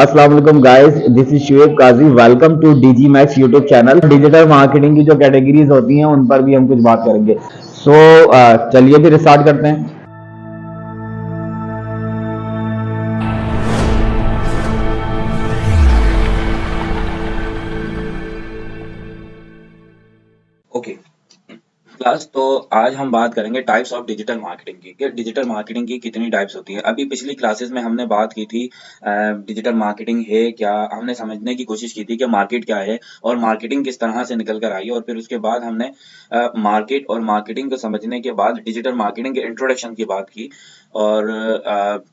अस्सलाम वालेकुम guys, this is Shoaib Qazi. Welcome to DG Max YouTube channel. Digital marketing की जो कैटेगरीज होती हैं उन पर भी हम कुछ बात करेंगे। चलिए फिर स्टार्ट करते हैं। Okay class. तो आज हम बात करेंगे टाइप्स ऑफ डिजिटल मार्केटिंग की कि डिजिटल मार्केटिंग की कितनी टाइप्स होती हैं। अभी पिछली क्लासेस में हमने बात की थी डिजिटल मार्केटिंग है क्या, हमने समझने की कोशिश की थी कि मार्केट क्या है और मार्केटिंग किस तरह से निकल कर आई है। और फिर उसके बाद हमने मार्केट और मार्केटिंग को समझने के बाद डिजिटल मार्केटिंग के इंट्रोडक्शन की बात की। और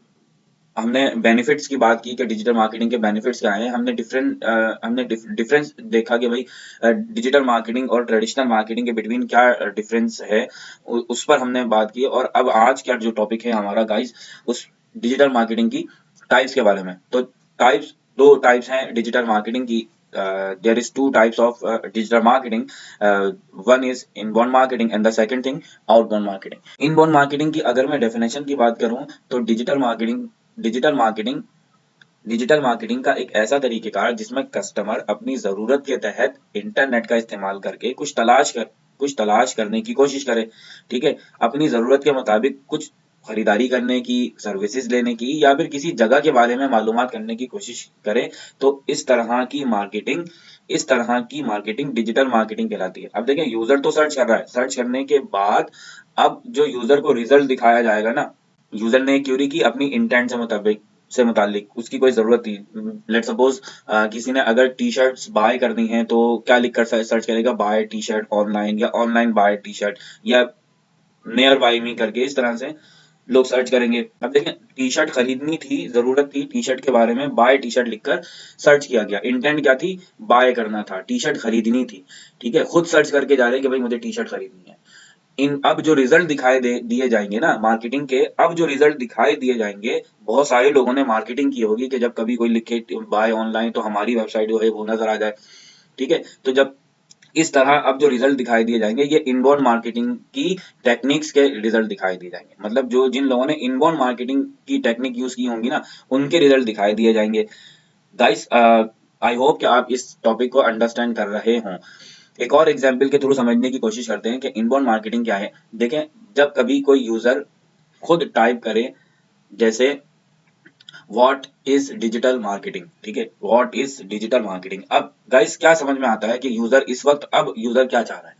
हमने बेनिफिट्स की बात की कि डिजिटल मार्केटिंग के बेनिफिट्स क्या हैं। हमने डिफरेंस देखा कि भाई डिजिटल मार्केटिंग और ट्रेडिशनल मार्केटिंग के बिटवीन क्या डिफरेंस है, उस पर हमने बात की। और अब आज का जो टॉपिक है हमारा गाइस, उस डिजिटल मार्केटिंग की टाइप्स के बारे में। तो दो टाइप्स हैं डिजिटल मार्केटिंग की। There is two types of digital marketing. One is inbound marketing and the second thing outbound marketing. Inbound marketing की अगर मैं डेफिनेशन की बात करूं तो डिजिटल मार्केटिंग डिजिटल मार्केटिंग का एक ऐसा तरीकेकार जिसमें कस्टमर अपनी जरूरत के तहत इंटरनेट का इस्तेमाल करके कुछ तलाश करने की कोशिश करे। ठीक है, अपनी जरूरत के मुताबिक कुछ खरीदारी करने की, सर्विसेज लेने की या फिर किसी जगह के बारे में मालूमात करने की कोशिश करे। तो इस तरह की मार्केटिंग डिजिटल मार्केटिंग कहलाती है। अब देखें, यूजर तो सर्च कर रहा है, सर्च करने के बाद अब जो यूजर को रिजल्ट दिखाया जाएगा ना, यूजर ने क्यूरी की अपनी इंटेंट से मुतालिक उसकी कोई जरूरत थी। लेट सपोज किसी ने अगर टी शर्ट्स बाय करनी है तो क्या लिखकर सर्च करेगा, बाय टी शर्ट ऑनलाइन या ऑनलाइन बाय टी शर्ट या नियर बाय मी करके, इस तरह से लोग सर्च करेंगे। अब देखें, टी शर्ट खरीदनी थी, जरूरत थी टी शर्ट के बारे में, बाय टी शर्ट लिखकर सर्च किया गया। इंटेंट क्या थी, बाय करना था, टी शर्ट खरीदनी थी। ठीक है, खुद सर्च करके जा रहे हैं कि भाई मुझे टी शर्ट खरीदनी है। इन अब जो रिजल्ट दिए जाएंगे ना मार्केटिंग के, अब जो रिजल्ट दिखाई दिए जाएंगे, बहुत सारे लोगों ने मार्केटिंग की होगी कि जब कभी कोई लिखे बाय ऑनलाइन तो हमारी वेबसाइट जो है वो नजर आ जाए। ठीक है, तो जब इस तरह अब जो रिजल्ट दिखाई दिए जाएंगे, ये इनबाउंड मार्केटिंग की टेक्निक्स के रिजल्ट दिखाई दिए जाएंगे। मतलब जो जिन लोगों ने इनबाउंड मार्केटिंग की टेक्निक यूज की होंगी ना, उनके रिजल्ट दिखाई दिए जाएंगे। गाइस, आई होप कि आप इस टॉपिक को अंडरस्टैंड कर रहे हों। एक और एग्जाम्पल के थ्रू समझने की कोशिश करते हैं कि इनबाउंड मार्केटिंग क्या है। देखें, जब कभी कोई यूजर खुद टाइप करे, जैसे व्हाट इज डिजिटल मार्केटिंग। ठीक है, व्हाट इज डिजिटल मार्केटिंग। अब गाइस क्या समझ में आता है कि यूजर इस वक्त, अब यूजर क्या चाह रहा है।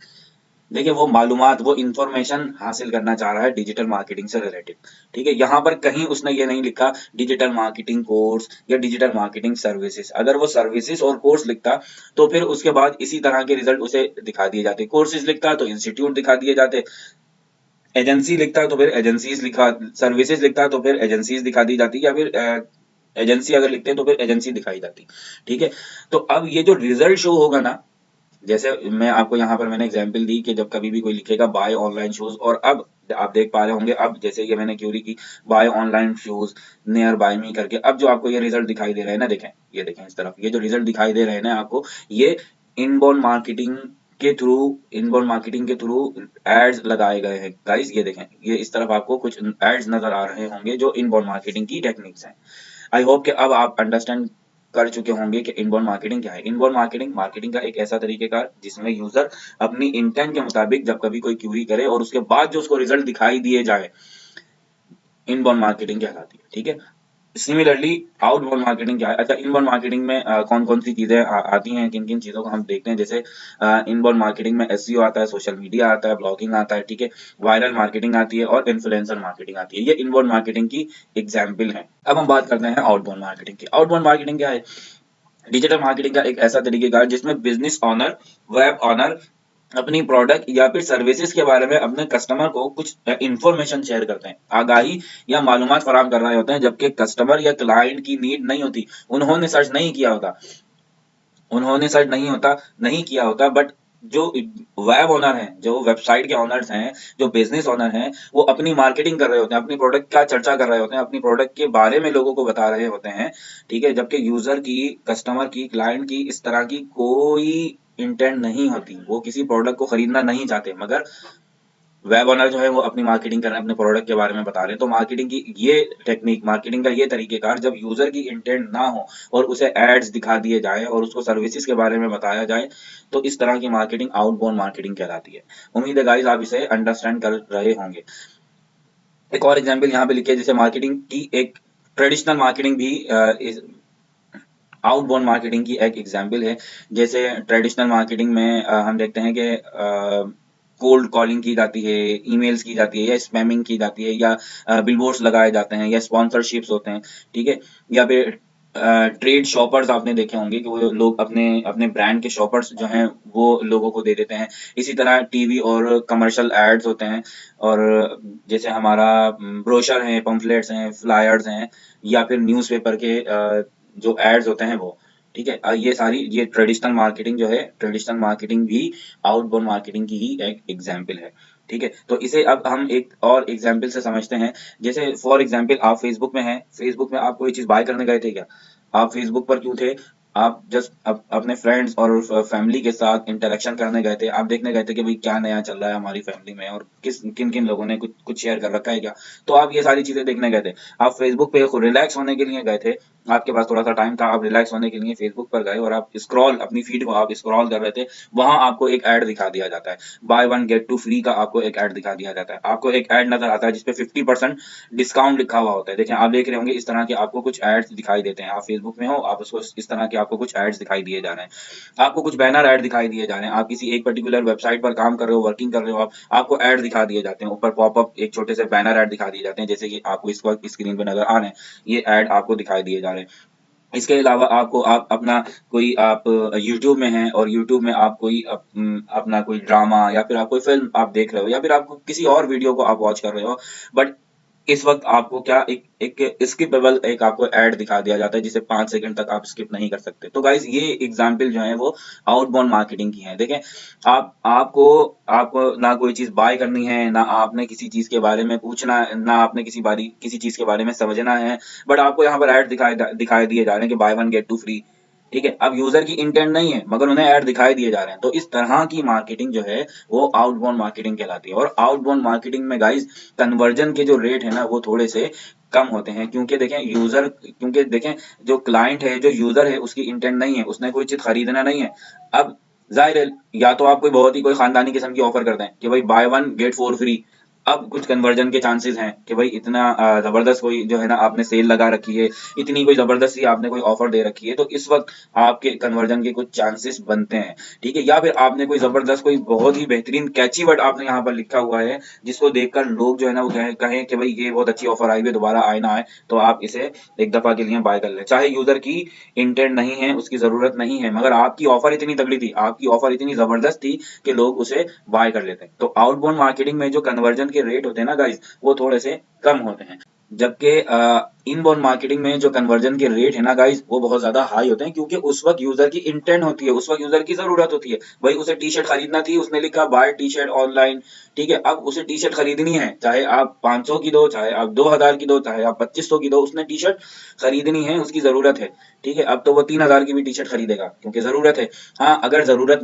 देखिए, वो मालूमात, वो इंफॉर्मेशन हासिल करना चाह रहा है डिजिटल मार्केटिंग से रिलेटेड। ठीक है, यहाँ पर कहीं उसने ये नहीं लिखा डिजिटल मार्केटिंग कोर्स या डिजिटल मार्केटिंग सर्विसेज। अगर वो सर्विसेज और कोर्स लिखता तो फिर उसके बाद इसी तरह के रिजल्ट उसे दिखा दिए जाते। कोर्सेज लिखता तो इंस्टीट्यूट दिखा दिए जाते, एजेंसी लिखता तो फिर एजेंसीज लिखा, सर्विसेज लिखता तो फिर एजेंसीज दिखा दी जाती, या फिर एजेंसी अगर लिखते हैं तो फिर एजेंसी दिखाई जाती। ठीक है, तो अब ये जो रिजल्ट शो होगा ना, जैसे मैं आपको यहाँ पर मैंने एग्जांपल दी कि जब कभी भी कोई लिखेगा बाय ऑनलाइन शूज, और अब आप देख पा रहे होंगे, अब जैसे ये मैंने क्यूरी की buy online shoes near by me करके, अब जो आपको ये रिजल्ट दिखाई दे रहे हैं ना, देखें, ये देखें इस तरफ, ये जो रिजल्ट दिखाई दे रहे हैं ना आपको, ये इनबाउंड मार्केटिंग इनबाउंड मार्केटिंग के थ्रू एड्स लगाए गए हैं। गाइस ये देखें, ये इस तरफ आपको कुछ एड्स नजर आ रहे होंगे जो इनबाउंड मार्केटिंग की टेक्निक्स हैं। आई होप कि अब आप अंडरस्टैंड कर चुके होंगे कि इनबाउंड मार्केटिंग क्या है। इनबाउंड मार्केटिंग मार्केटिंग का एक ऐसा तरीकेकार जिसमें यूजर अपनी इंटेंट के मुताबिक जब कभी कोई क्यूरी करे और उसके बाद जो उसको रिजल्ट दिखाई दिए जाए, इनबाउंड मार्केटिंग कहलाती है। ठीक है, सिमिलरली आउटबाउंड मार्केटिंग क्या है। अच्छा, इनबाउंड मार्केटिंग में कौन कौन सी चीजें आती हैं, किन किन चीजों को हम देखते हैं। जैसे इनबाउंड मार्केटिंग में एसईओ आता है, सोशल मीडिया आता है, ब्लॉगिंग आता है। ठीक है, वायरल मार्केटिंग आती है और इन्फ्लुएंसर मार्केटिंग आती है। ये इनबाउंड मार्केटिंग की एग्जाम्पल है। अब हम बात करते हैं आउटबाउंड मार्केटिंग की। आउटबाउंड मार्केटिंग क्या है, डिजिटल मार्केटिंग का एक ऐसा तरीकेकार जिसमें बिजनेस ऑनर, वेब ऑनर अपनी प्रोडक्ट या फिर सर्विसेज के बारे में अपने कस्टमर को कुछ इंफॉर्मेशन शेयर करते हैं, आगाही या मालूमात फराहम कर रहे होते हैं, जबकि कस्टमर या क्लाइंट की नीड नहीं होती। उन्होंने सर्च नहीं किया होता, नहीं किया होता, बट जो वेब ओनर हैं, जो वेबसाइट के ओनर्स हैं, जो बिजनेस ओनर हैं, वो अपनी मार्केटिंग कर रहे होते हैं, अपनी प्रोडक्ट का चर्चा कर रहे होते हैं, अपनी प्रोडक्ट के बारे में लोगों को बता रहे होते हैं। ठीक है, जबकि यूजर की, कस्टमर की, क्लाइंट की इस तरह की कोई इंटेंट नहीं होती, वो किसी प्रोडक्ट को खरीदना नहीं चाहते, मगर वेब ऑनर जो है वो अपनी मार्केटिंग कर रहे हैं, अपने प्रोडक्ट के बारे में बता रहे हैं। तो मार्केटिंग की ये टेक्निक, मार्केटिंग का ये तरीकेकार जब यूजर की इंटेंट ना हो और उसे एड्स दिखा दिए जाए और उसको सर्विसेज के बारे में बताया जाए, तो इस तरह की मार्केटिंग आउटबाउंड मार्केटिंग कहलाती है। उम्मीद है गाइस आप इसे अंडरस्टैंड कर रहे होंगे। एक और एग्जांपल यहाँ पे लिखिए, जैसे मार्केटिंग की एक ट्रेडिशनल मार्केटिंग भी आउटबाउंड मार्केटिंग की एक एग्जांपल है। जैसे ट्रेडिशनल मार्केटिंग में हम देखते हैं कि कोल्ड कॉलिंग की जाती है, ईमेल्स की जाती है, या स्पैमिंग की जाती है, या बिलबोर्ड्स लगाए जाते हैं, या स्पॉन्सरशिप्स होते हैं, ठीक है। या फिर ट्रेड शॉपर्स आपने देखे होंगे कि वो लोग अपने अपने ब्रांड के शॉपर्स जो हैं वो लोगों को दे देते हैं। इसी तरह टीवी और कमर्शियल एड्स होते हैं। और जैसे हमारा ब्रोशर है, पम्फलेट्स हैं, फ्लायर्स हैं, या फिर न्यूज़पेपर के जो एड्स होते हैं वो, ठीक है। ये सारी ये ट्रेडिशनल मार्केटिंग जो है, ट्रेडिशनल मार्केटिंग भी आउटबाउंड मार्केटिंग की ही एक एग्जांपल है, ठीक है। तो इसे अब हम एक और एग्जांपल से समझते हैं। जैसे फॉर एग्जांपल आप फेसबुक में हैं, फेसबुक में आप कोई चीज बाय करने गए थे क्या? आप फेसबुक पर क्यों थे? आप जस्ट अपने फ्रेंड्स और फैमिली के साथ इंटरेक्शन करने गए थे, आप देखने गए थे कि भाई क्या नया चल रहा है हमारी फैमिली में, और किस किन किन लोगों ने कुछ कुछ शेयर कर रखा है क्या। तो आप ये सारी चीजें देखने गए थे। आप फेसबुक पे रिलैक्स होने के लिए गए थे, आपके पास थोड़ा सा टाइम था, आप रिलैक्स होने के लिए फेसबुक पर गए और आप स्क्रॉल, अपनी फीड को आप स्क्रॉल कर रहे थे। वहां आपको एक ऐड दिखा दिया जाता है, buy one get two free का आपको एक ऐड दिखा दिया जाता है। आपको एक ऐड नजर आता है जिसपे 50% डिस्काउंट लिखा हुआ होता है। देखिए आप देख रहे होंगे इस तरह के आपको कुछ एड्स दिखाई देते हैं। आप फेसबुक में हो, आप उसको इस तरह के आपको कुछ एड्स दिखाई दिए जा रहे हैं, आपको कुछ बैनर ऐड दिखाई दिए जा रहे हैं, आप किसी एक पर्टिकुलर वेबसाइट पर काम कर रहे हो, वर्किंग कर रहे हो, आप आपको ऐड दिखा दिए जाते हैं, ऊपर पॉपअप एक छोटे से बैनर ऐड दिखा दिए जाते हैं, जैसे कि आपको इस वक्त स्क्रीन पे नजर आ रहे हैं, ये ऐड आपको दिखाई दिए जा रहे हैं। इसके अलावा आपको आप अपना कोई आप यूट्यूब में हैं और यूट्यूब में आप कोई अपना कोई ड्रामा या फिर आप कोई फिल्म आप देख रहे हो, या फिर आपको किसी और वीडियो को आप वॉच कर रहे हो, बट इस वक्त आपको क्या एक एक स्किपेबल एक आपको ऐड दिखा दिया जाता है जिसे 5 सेकंड तक आप स्किप नहीं कर सकते। तो गाइज ये एग्जाम्पल जो है वो आउटबाउंड मार्केटिंग की है। देखें, आप आपको आपको ना कोई चीज बाय करनी है, ना आपने किसी चीज के बारे में पूछना, ना आपने किसी चीज के बारे में समझना है, बट आपको यहाँ पर ऐड दिखाई दिए जा रहे हैं कि buy one get two free, ठीक है। अब यूजर की इंटेंट नहीं है मगर उन्हें ऐड दिखाई दिए जा रहे हैं। तो इस तरह की मार्केटिंग जो है वो आउटबाउंड मार्केटिंग कहलाती है। और आउटबाउंड मार्केटिंग में गाइज कन्वर्जन के जो रेट है ना वो थोड़े से कम होते हैं, क्योंकि देखें जो क्लाइंट है, जो यूजर है, उसकी इंटेंट नहीं है, उसने कोई चीज खरीदना नहीं है। अब जाहिर है, या तो आप कोई बहुत ही कोई खानदानी किस्म की ऑफर कर दें कि भाई bye one get four free, अब कुछ कन्वर्जन के चांसेस हैं कि भाई इतना जबरदस्त कोई जो है ना आपने सेल लगा रखी है, इतनी कोई जबरदस्त सी आपने कोई ऑफर दे रखी है, तो इस वक्त आपके कन्वर्जन के कुछ चांसेस बनते हैं, ठीक है। या फिर आपने कोई जबरदस्त कोई बहुत ही बेहतरीन कैची वर्ड आपने यहाँ पर लिखा हुआ है जिसको देखकर लोग जो है ना वो कहें कि भाई ये बहुत अच्छी ऑफर आई हुई है, दोबारा आए ना आए, तो आप इसे एक दफा के लिए बाय कर लें। चाहे यूजर की इंटेंट नहीं है, उसकी जरूरत नहीं है, मगर आपकी ऑफर इतनी तगड़ी थी, आपकी ऑफर इतनी जबरदस्त थी कि लोग उसे बाय कर लेते हैं। तो आउटबाउंड मार्केटिंग में जो कन्वर्जन के रेट होते हैं ना गाइस, वो थोड़े से कम होते हैं। जबकि इनबाउंड मार्केटिंग में जो कन्वर्जन के रेट है ना गाइस वो बहुत ज्यादा हाई होते हैं, क्योंकि उस वक्त यूजर की इंटेंट होती है, उस वक्त यूजर की जरूरत होती है। भाई उसे टी शर्ट खरीदना थी, उसने लिखा बाय टी शर्ट ऑनलाइन, ठीक है। अब उसे टी शर्ट खरीदनी है, चाहे आप 500 की दो, चाहे आप 2000 की दो, चाहे आप 2500 की दो, उसने टी शर्ट खरीदनी है, उसकी जरूरत है, ठीक है। अब तो वो 3000 की भी टी शर्ट खरीदेगा क्योंकि जरूरत है। हाँ, अगर जरूरत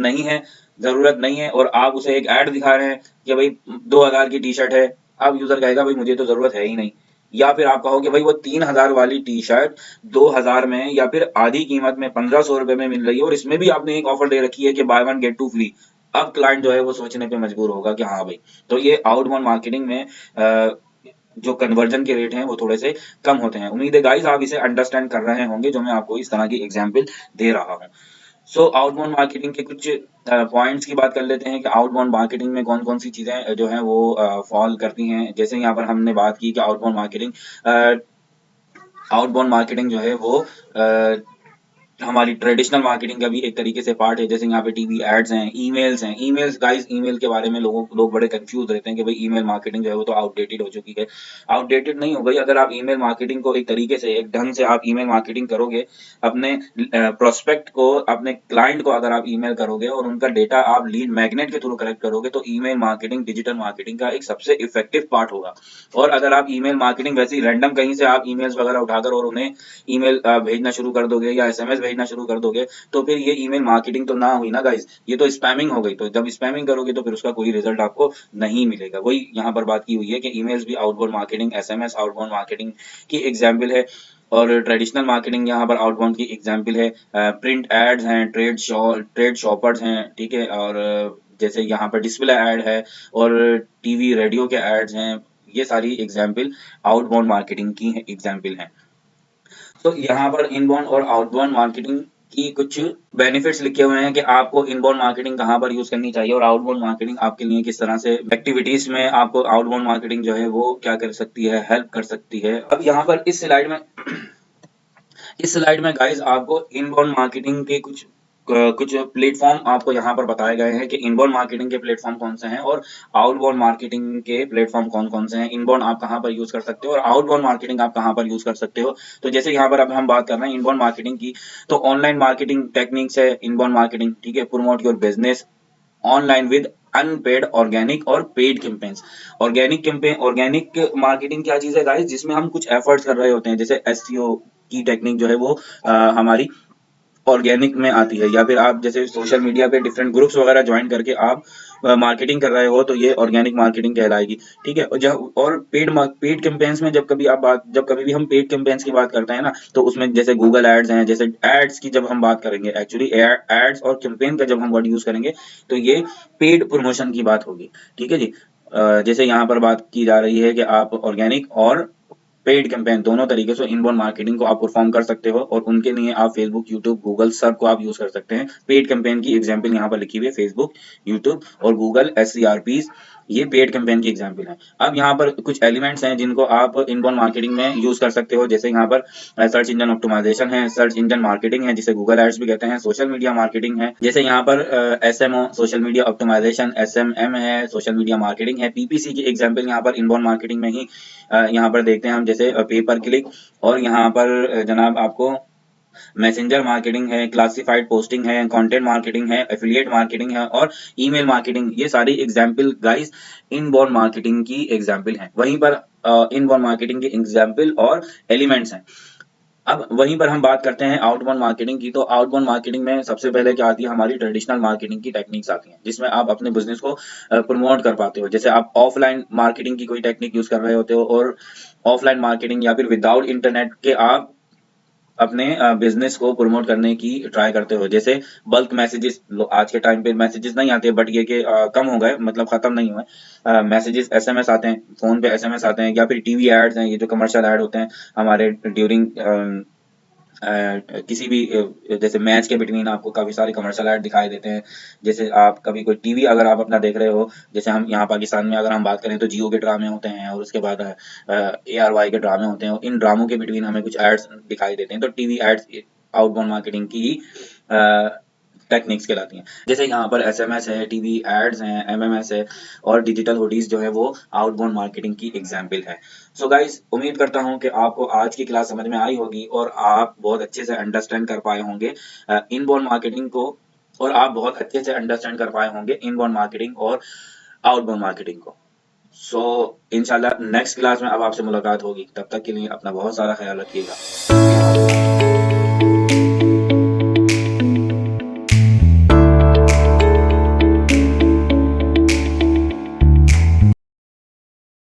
नहीं है और आप उसे एक ऐड दिखा रहे हैं कि भाई 2000 की टी शर्ट है, अब यूजर कहेगा भाई मुझे तो जरूरत है ही नहीं। या फिर आप कहोगे भाई वो 3000 वाली टी शर्ट 2000 में या फिर आधी कीमत में 1500 रुपए में मिल रही है, और इसमें भी आपने एक ऑफर दे रखी है कि buy one get two free. अब क्लाइंट जो है वो सोचने पे मजबूर होगा कि हाँ भाई। तो ये आउटबाउंड मार्केटिंग में जो कन्वर्जन के रेट हैं वो थोड़े से कम होते हैं। उम्मीद है गाइस आप इसे अंडरस्टैंड कर रहे होंगे जो मैं आपको इस तरह की एग्जांपल दे रहा हूँ। सो आउटबाउंड मार्केटिंग के कुछ पॉइंट्स की बात कर लेते हैं कि आउटबाउंड मार्केटिंग में कौन कौन सी चीजें जो है वो फॉल करती हैं। जैसे यहाँ पर हमने बात की कि आउटबाउंड मार्केटिंग जो है वो हमारी ट्रेडिशनल मार्केटिंग का भी एक तरीके से पार्ट है। जैसे यहाँ पे टीवी एड्स हैं, ईमेल्स हैं। ईमेल्स गाइस, ईमेल के बारे में लोग बड़े कंफ्यूज रहते हैं कि भाई ईमेल मार्केटिंग जो है वो तो आउटडेटेड हो चुकी है। आउटडेटेड नहीं हो गई। अगर आप ईमेल मार्केटिंग को एक तरीके से, एक ढंग से आप ईमेल मार्केटिंग करोगे, अपने प्रोस्पेक्ट को, अपने क्लाइंट को अगर आप ईमेल करोगे और उनका डेटा आप लीड मैग्नेट के थ्रू कलेक्ट करोगे, तो ईमेल मार्केटिंग डिजिटल मार्केटिंग का एक सबसे इफेक्टिव पार्ट होगा। और अगर आप ईमेल मार्केटिंग वैसे ही रैंडम कहीं से आप ईमेल्स वगैरह उठाकर और उन्हें ईमेल भेजना शुरू कर दोगे या एसएमएस भेजना शुरू कर दोगे तो फिर ये ईमेल मार्केटिंग तो ना हुई ना गाइस, ये तो स्पैमिंग हो गई। तो जब स्पैमिंग करोगे तो फिर उसका कोई रिजल्ट आपको नहीं मिलेगा। वही यहाँ पर बात की हुई है कि ईमेल्स भी outbound marketing, SMS outbound marketing की एग्जाम्पल है और ट्रेडिशनल मार्केटिंग यहाँ पर आउटबाउंड की एग्जाम्पल है। प्रिंट एड्स हैं, ट्रेड शॉपर्स हैं, ठीक है, और जैसे यहाँ पर डिस्प्ले ऐड है और टीवी रेडियो के एड्स हैं, ये सारी एग्जाम्पल आउटबाउंड मार्केटिंग की एग्जाम्पल हैं। तो यहाँ पर इनबाउंड और आउटबाउंड मार्केटिंग की कुछ बेनिफिट्स लिखे हुए हैं कि आपको इनबाउंड मार्केटिंग कहाँ पर यूज करनी चाहिए और आउटबाउंड मार्केटिंग आपके लिए किस तरह से एक्टिविटीज में आपको आउटबाउंड मार्केटिंग जो है वो क्या कर सकती है, हेल्प कर सकती है। अब यहाँ पर इस स्लाइड में गाइस आपको इनबाउंड मार्केटिंग के कुछ प्लेटफॉर्म आपको यहाँ पर बताए गए हैं कि इनबाउंड मार्केटिंग के प्लेटफॉर्म कौन से हैं और आउटबाउंड मार्केटिंग के प्लेटफॉर्म कौन कौन से हैं। इनबाउंड आप कहाँ पर यूज कर सकते हो और आउटबाउंड मार्केटिंग आप कहाँ पर यूज कर सकते हो। तो जैसे यहाँ पर अब हम बात कर रहे हैं इनबाउंड मार्केटिंग की, तो ऑनलाइन मार्केटिंग टेक्निक्स है इनबाउंड मार्केटिंग, ठीक है। Promote your business online with unpaid organic और पेड कैंपेन्स। ऑर्गेनिक मार्केटिंग क्या चीज है गाइस, जिसमें हम कुछ एफर्ट्स कर रहे होते हैं, जैसे एसईओ की टेक्निक जो है वो हमारी ऑर्गेनिक में आती है, या फिर आप जैसे सोशल मीडिया पे डिफरेंट ग्रुप्स वगैरह ज्वाइन करके आप मार्केटिंग कर रहे हो तो ये ऑर्गेनिक मार्केटिंग कहलाएगी, ठीक है। और पेड कैंपेन्स में जब कभी भी हम पेड कैंपेन्स की बात करते हैं ना, तो उसमें जैसे गूगल एड्स हैं, जैसे एड्स की जब हम बात करेंगे, एक्चुअली एड्स और कैंपेन का जब हम वर्ड यूज करेंगे तो ये पेड प्रमोशन की बात होगी, ठीक है जी। जैसे यहाँ पर बात की जा रही है कि आप ऑर्गेनिक और पेड कैंपेन दोनों तरीके से इनबाउंड मार्केटिंग को आप परफॉर्म कर सकते हो और उनके लिए आप फेसबुक, यूट्यूब, गूगल सब को आप यूज कर सकते हैं। पेड कैंपेन की एग्जांपल यहाँ पर लिखी हुई है, फेसबुक, यूट्यूब और गूगल एससीआरपीज, ये पेड कैंपेन की एग्जांपल है। अब यहाँ पर कुछ एलिमेंट्स हैं जिनको आप इनबाउंड मार्केटिंग में यूज कर सकते हो, जैसे यहाँ पर सर्च इंजन ऑप्टिमाइजेशन है, सर्च इंजन मार्केटिंग है जिसे गूगल एड्स भी कहते हैं, सोशल मीडिया मार्केटिंग है, जैसे यहाँ पर SMO social media optimisation, SMM है, सोशल मीडिया मार्केटिंग है। पीपीसी की एग्जांपल यहाँ पर इनबाउंड मार्केटिंग में ही यहाँ पर देखते हैं हम, जैसे पे पर क्लिक, और यहाँ पर जनाब आपको मैसेंजर मार्केटिंग है, क्लासिफाइड पोस्टिंग है, कंटेंट मार्केटिंग है, एफिलिएट मार्केटिंग है और ईमेल मार्केटिंग। ये सारी एग्जांपल गाइस इनबाउंड मार्केटिंग की एग्जांपल हैं। वहीं पर इनबाउंड मार्केटिंग के एग्जांपल और एलिमेंट्स हैं। अब वहीं पर हम बात करते हैं आउटबाउंड मार्केटिंग की। तो आउटबाउंड मार्केटिंग में सबसे पहले क्या आती है, हमारी ट्रेडिशनल मार्केटिंग की टेक्निक्स आती हैं, जिसमें आप अपने बिजनेस को प्रमोट कर पाते हो। जैसे आप ऑफलाइन मार्केटिंग की कोई टेक्निक यूज कर रहे होते हो और ऑफलाइन मार्केटिंग या फिर विदाउट इंटरनेट के आप अपने बिजनेस को प्रमोट करने की ट्राई करते हो। जैसे बल्क मैसेजेस, आज के टाइम पे मैसेजेस नहीं आते, बट ये कि कम हो गए, मतलब खत्म नहीं हुए। मैसेजेस एसएमएस आते हैं, फोन पे एसएमएस आते हैं, या फिर टीवी एड्स हैं, ये जो कमर्शियल ऐड होते हैं हमारे ड्यूरिंग किसी भी जैसे मैच के बिटवीन आपको काफी सारे कमर्शियल ऐड दिखाई देते हैं। जैसे आप कभी कोई टीवी अगर आप अपना देख रहे हो, जैसे हम यहाँ पाकिस्तान में अगर हम बात करें तो जियो के ड्रामे होते हैं और उसके बाद ARY के ड्रामे होते हैं, इन ड्रामों के बिटवीन हमें कुछ एड्स दिखाई देते हैं, तो टीवी एड्स आउटबाउंड मार्केटिंग की टेक्निक्स कहलाती हैं। जैसे यहाँ पर एसएमएस है, टीवी एड्स हैं, एमएमएस है और डिजिटल हुडीज जो है वो आउटबाउंड मार्केटिंग की एग्जाम्पल है। सो गाइस, उम्मीद करता हूँ कि आपको आज की क्लास समझ में आई होगी और आप बहुत अच्छे से अंडरस्टैंड कर पाए होंगे इनबाउंड मार्केटिंग को, और आप बहुत अच्छे से अंडरस्टैंड कर पाए होंगे इनबाउंड मार्केटिंग और आउटबाउंड मार्केटिंग को। सो इंशाल्लाह नेक्स्ट क्लास में अब आपसे मुलाकात होगी, तब तक के लिए अपना बहुत सारा ख्याल रखिएगा।